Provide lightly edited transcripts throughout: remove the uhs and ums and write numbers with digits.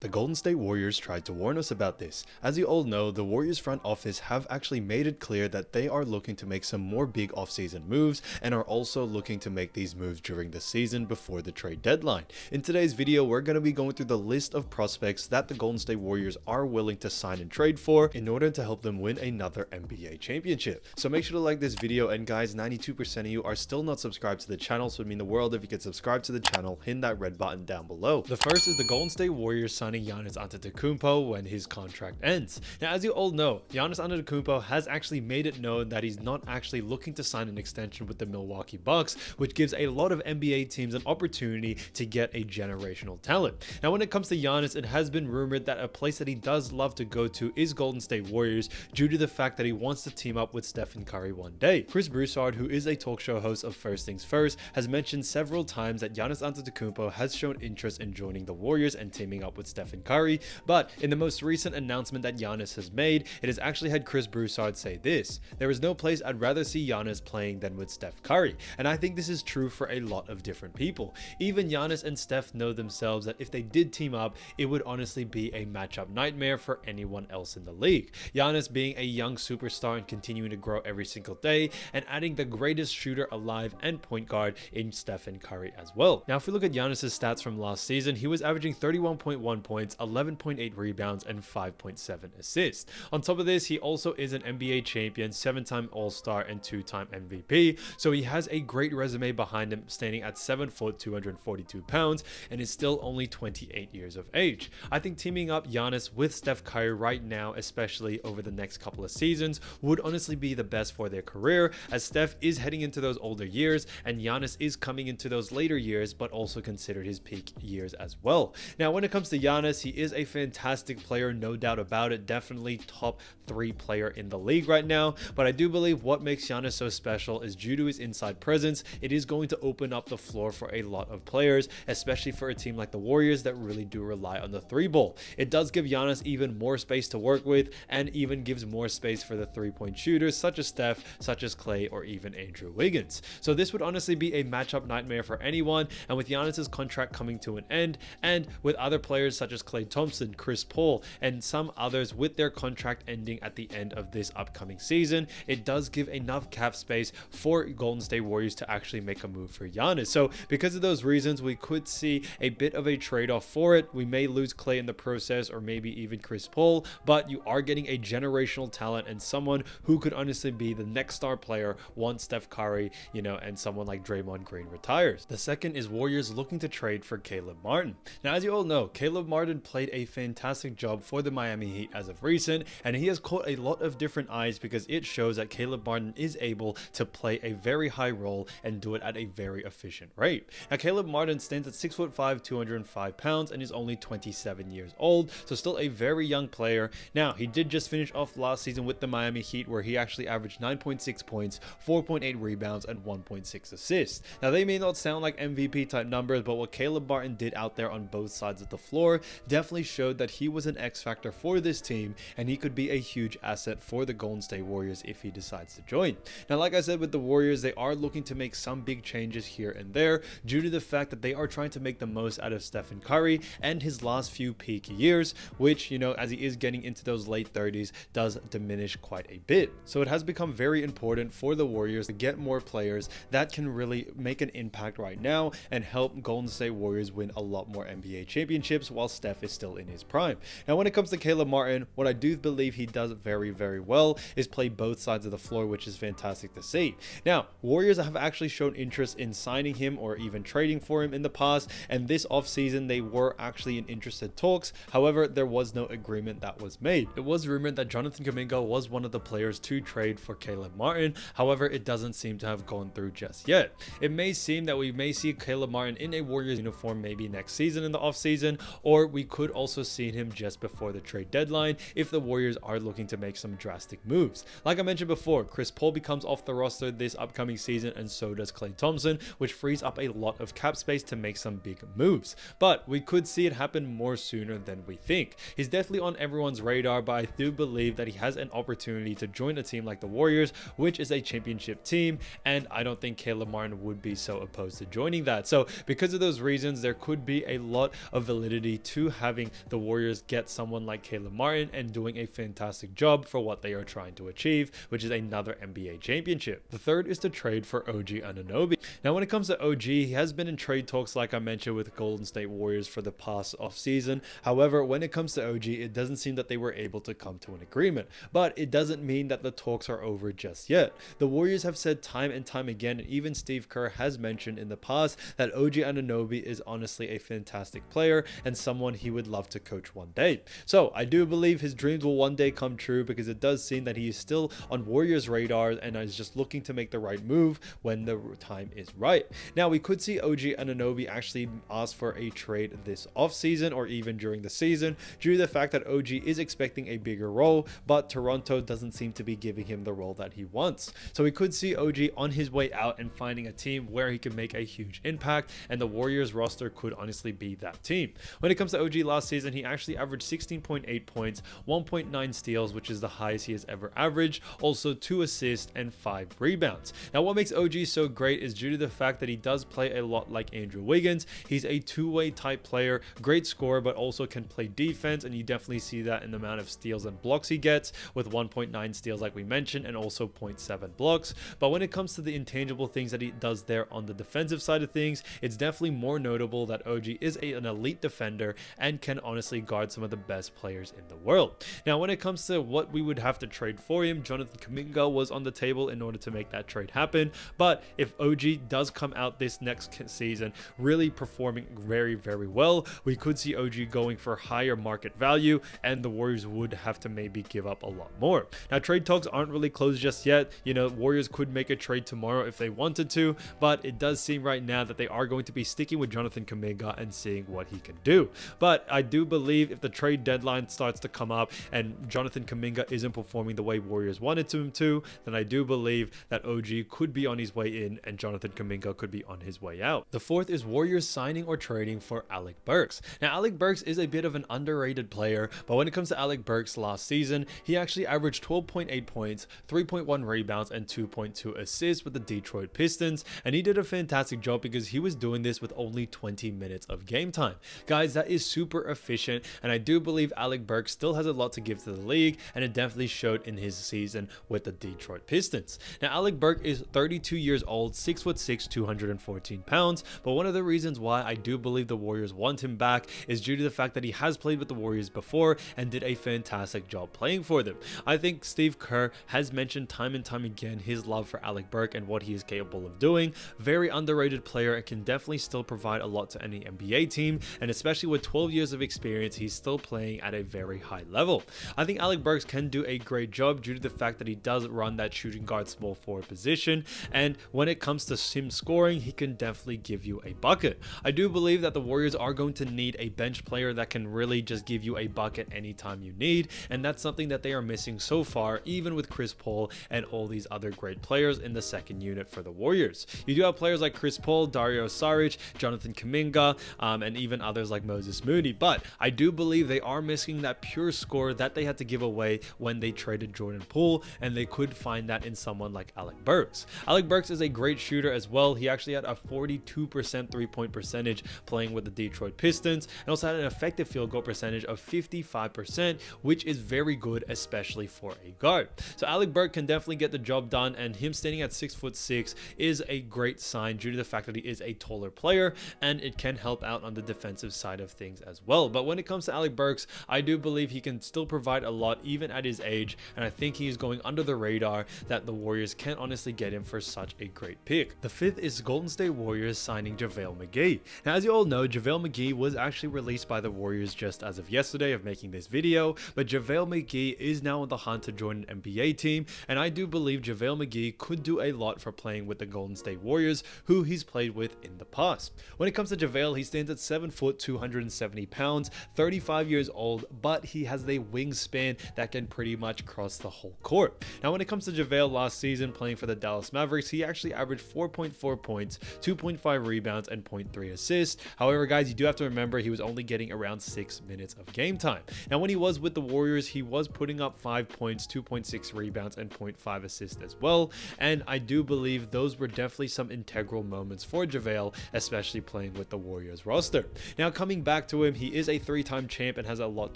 The Golden State Warriors tried to warn us about this. As you all know, the Warriors front office have actually made it clear that they are looking to make some more big offseason moves and are also looking to make these moves during the season before the trade deadline. In today's video, we're going to be going through the list of prospects that the Golden State Warriors are willing to sign and trade for in order to help them win another NBA championship. So make sure to like this video, and guys, 92% of you are still not subscribed to the channel, so it would mean the world if you could subscribe to the channel, hit that red button down below. The first is the Golden State Warriors signing Giannis Antetokounmpo when his contract ends. Now, as you all know, Giannis Antetokounmpo has actually made it known that he's not actually looking to sign an extension with the Milwaukee Bucks, which gives a lot of NBA teams an opportunity to get a generational talent. Now, when it comes to Giannis, it has been rumored that a place that he does love to go to is Golden State Warriors due to the fact that he wants to team up with Stephen Curry one day. Chris Broussard, who is a talk show host of First Things First, has mentioned several times that Giannis Antetokounmpo has shown interest in joining the Warriors and teaming up with Stephen Curry, but in the most recent announcement that Giannis has made, it has actually had Chris Broussard say this: "There is no place I'd rather see Giannis playing than with Steph Curry." And I think this is true for a lot of different people. Even Giannis and Steph know themselves that if they did team up, it would honestly be a matchup nightmare for anyone else in the league. Giannis being a young superstar and continuing to grow every single day, and adding the greatest shooter alive and point guard in Stephen Curry as well. Now, if we look at Giannis's stats from last season, he was averaging 31.1 points, 11.8 rebounds, and 5.7 assists. On top of this, he also is an NBA champion, 7-time All-Star, and 2-time MVP. So he has a great resume behind him, standing at 7 foot, 242 pounds, and is still only 28 years of age. I think teaming up Giannis with Steph Curry right now, especially over the next couple of seasons, would honestly be the best for their career, as Steph is heading into those older years and Giannis is coming into those later years, but also considered his peak years as well. Now, when it comes to Giannis, he is a fantastic player, no doubt about it. Definitely top 3 player in the league right now. But I do believe what makes Giannis so special is due to his inside presence. It is going to open up the floor for a lot of players, especially for a team like the Warriors that really do rely on the 3-ball. It does give Giannis even more space to work with, and even gives more space for the 3-point shooters such as Steph, such as Clay, or even Andrew Wiggins. So this would honestly be a matchup nightmare for anyone. And with Giannis's contract coming to an end, and with other players such as Klay Thompson, Chris Paul, and some others with their contract ending at the end of this upcoming season, it does give enough cap space for Golden State Warriors to actually make a move for Giannis. So because of those reasons, we could see a bit of a trade-off for it. We may lose Clay in the process, or maybe even Chris Paul, but you are getting a generational talent and someone who could honestly be the next star player once Steph Curry, and someone like Draymond Green retires. The second is Warriors looking to trade for Caleb Martin. Now, as you all know, Caleb Martin played a fantastic job for the Miami Heat as of recent, and he has caught a lot of different eyes because it shows that Caleb Martin is able to play a very high role and do it at a very efficient rate. Now, Caleb Martin stands at 6'5", 205 pounds, and is only 27 years old, so still a very young player. Now, he did just finish off last season with the Miami Heat, where he actually averaged 9.6 points, 4.8 rebounds, and 1.6 assists. Now, they may not sound like MVP type numbers, but what Caleb Martin did out there on both sides of the floor definitely showed that he was an X factor for this team, and he could be a huge asset for the Golden State Warriors if he decides to join. Now, like I said, with the Warriors, they are looking to make some big changes here and there due to the fact that they are trying to make the most out of Stephen Curry and his last few peak years, which, as he is getting into those late 30s, does diminish quite a bit. So it has become very important for the Warriors to get more players that can really make an impact right now and help Golden State Warriors win a lot more NBA championships while Steph is still in his prime. Now, when it comes to Caleb Martin, what I do believe he does very, very well is play both sides of the floor, which is fantastic to see. Now, Warriors have actually shown interest in signing him or even trading for him in the past, and this offseason they were actually in interested talks. However, there was no agreement that was made. It was rumored that Jonathan Kuminga was one of the players to trade for Caleb Martin. However, it doesn't seem to have gone through just yet. It may seem that we may see Caleb Martin in a Warriors uniform maybe next season in the offseason, or we could also see him just before the trade deadline if the Warriors are looking to make some drastic moves. Like I mentioned before, Chris Paul becomes off the roster this upcoming season, and so does Klay Thompson, which frees up a lot of cap space to make some big moves. But we could see it happen more sooner than we think. He's definitely on everyone's radar, but I do believe that he has an opportunity to join a team like the Warriors, which is a championship team, and I don't think Caleb Martin would be so opposed to joining that. So because of those reasons, there could be a lot of validity to having the Warriors get someone like Caleb Martin and doing a fantastic job for what they are trying to achieve, which is another NBA championship. The third is to trade for OG Anunoby. Now, when it comes to OG, he has been in trade talks, like I mentioned, with Golden State Warriors for the past offseason. However, when it comes to OG, it doesn't seem that they were able to come to an agreement. But it doesn't mean that the talks are over just yet. The Warriors have said time and time again, and even Steve Kerr has mentioned in the past, that OG Anunoby is honestly a fantastic player and someone he would love to coach one day. So I do believe his dreams will one day come true, because it does seem that he is still on Warriors' radar and is just looking to make the right move when the time is right. Now, we could see OG Anunoby actually ask for a trade this offseason or even during the season, due to the fact that OG is expecting a bigger role, but Toronto doesn't seem to be giving him the role that he wants. So we could see OG on his way out and finding a team where he can make a huge impact, and the Warriors roster could honestly be that team. When it comes to OG last season, he actually averaged 16.8 points, 1.9 steals, which is the highest he has ever averaged, also 2 assists and 5 rebounds. Now, what makes OG so great is due to the fact that he does play a lot like Andrew Wiggins. He's a two-way type player, great scorer, but also can play defense, and you definitely see that in the amount of steals and blocks he gets, with 1.9 steals like we mentioned and also 0.7 blocks. But when it comes to the intangible things that he does there on the defensive side of things, it's definitely more notable that OG is an elite defender and can honestly guard some of the best players in the world. Now, when it comes to what we would have to trade for him, Jonathan Kuminga was on the table in order to make that trade happen. But if OG does come out this next season really performing very, very well, we could see OG going for higher market value, and the Warriors would have to maybe give up a lot more. Now, trade talks aren't really closed just yet. You know, Warriors could make a trade tomorrow if they wanted to, but it does seem right now that they are going to be sticking with Jonathan Kuminga and seeing what he can do. But I do believe if the trade deadline starts to come up and Jonathan Kuminga isn't performing the way Warriors wanted him to, then I do believe that OG could be on his way in and Jonathan Kuminga could be on his way out. The fourth is Warriors signing or trading for Alec Burks. Now, Alec Burks is a bit of an underrated player, but when it comes to Alec Burks last season, he actually averaged 12.8 points, 3.1 rebounds, and 2.2 assists with the Detroit Pistons, and he did a fantastic job because he was doing this with only 20 minutes of game time. Guys, that is super efficient, and I do believe Alec Burks still has a lot to give to the league, and it definitely showed in his season with the Detroit Pistons. Now, Alec Burks is 32 years old, 6'6", 214 pounds, but one of the reasons why I do believe the Warriors want him back is due to the fact that he has played with the Warriors before and did a fantastic job playing for them. I think Steve Kerr has mentioned time and time again his love for Alec Burks and what he is capable of doing. Very underrated player and can definitely still provide a lot to any NBA team, and especially with 12 years of experience, he's still playing at a very high level. I think Alec Burks can do a great job due to the fact that he does run that shooting guard small forward position, and when it comes to him scoring, he can definitely give you a bucket. I do believe that the Warriors are going to need a bench player that can really just give you a bucket anytime you need, and that's something that they are missing so far, even with Chris Paul and all these other great players in the second unit for the Warriors. You do have players like Chris Paul, Dario Saric, Jonathan Kuminga, and even others like Moses Moody, but I do believe they are missing that pure score that they had to give away when they traded Jordan Poole, and they could find that in someone like Alec Burks. Alec Burks is a great shooter as well. He actually had a 42% three-point percentage playing with the Detroit Pistons, and also had an effective field goal percentage of 55%, which is very good, especially for a guard. So Alec Burks can definitely get the job done, and him standing at 6'6" is a great sign due to the fact that he is a taller player, and it can help out on the defensive side of things as well. But when it comes to Alec Burks, I do believe he can still provide a lot even at his age, and I think he is going under the radar that the Warriors can honestly get him for such a great pick. The fifth is Golden State Warriors signing JaVale McGee. Now, as you all know, JaVale McGee was actually released by the Warriors just as of yesterday of making this video, but JaVale McGee is now on the hunt to join an NBA team, and I do believe JaVale McGee could do a lot for playing with the Golden State Warriors, who he's played with in the past. When it comes to JaVale, he stands at 7 foot 270 pounds, 35 years old, but he has a wingspan that can pretty much cross the whole court. Now, when it comes to JaVale last season playing for the Dallas Mavericks, he actually averaged 4.4 points, 2.5 rebounds, and 0.3 assists. However, guys, you do have to remember he was only getting around 6 minutes of game time. Now, when he was with the Warriors, he was putting up 5 points, 2.6 rebounds, and 0.5 assists as well, and I do believe those were definitely some integral moments for JaVale, especially playing with the Warriors roster. Now, coming back back to him, he is a 3-time champ and has a lot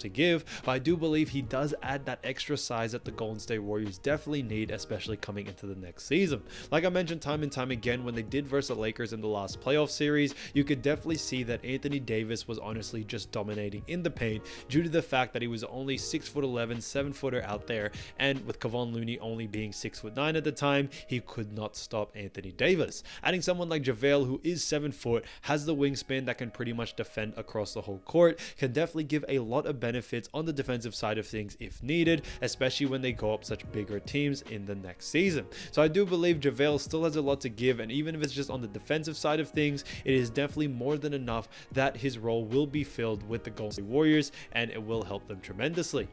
to give, but I do believe he does add that extra size that the Golden State Warriors definitely need, especially coming into the next season. Like I mentioned time and time again, when they did versus the Lakers in the last playoff series, you could definitely see that Anthony Davis was honestly just dominating in the paint due to the fact that he was only 6'11", 7-footer out there, and with Kevon Looney only being 6'9" at the time, he could not stop Anthony Davis. Adding someone like JaVale, who is 7 foot, has the wingspan that can pretty much defend across the whole court, can definitely give a lot of benefits on the defensive side of things if needed, especially when they go up such bigger teams in the next season. So I do believe JaVale still has a lot to give, and even if it's just on the defensive side of things, it is definitely more than enough that his role will be filled with the Golden State Warriors, and it will help them tremendously.